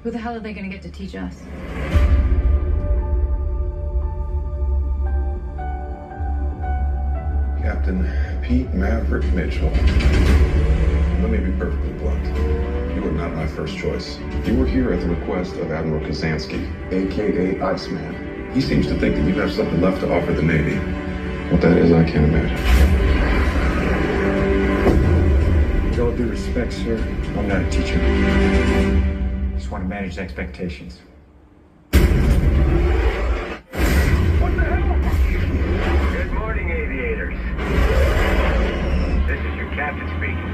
Who the hell are they going to get to teach us? Captain Pete Maverick Mitchell. Let me be perfectly blunt. You were not my first choice. You were here at the request of Admiral Kazansky, a.k.a. Iceman. He seems to think that you have something left to offer the Navy. What that is, I can't imagine. With all due respect, sir, I'm not a teacher. I just want to manage expectations. What the hell? Good morning, aviators. This is your captain speaking.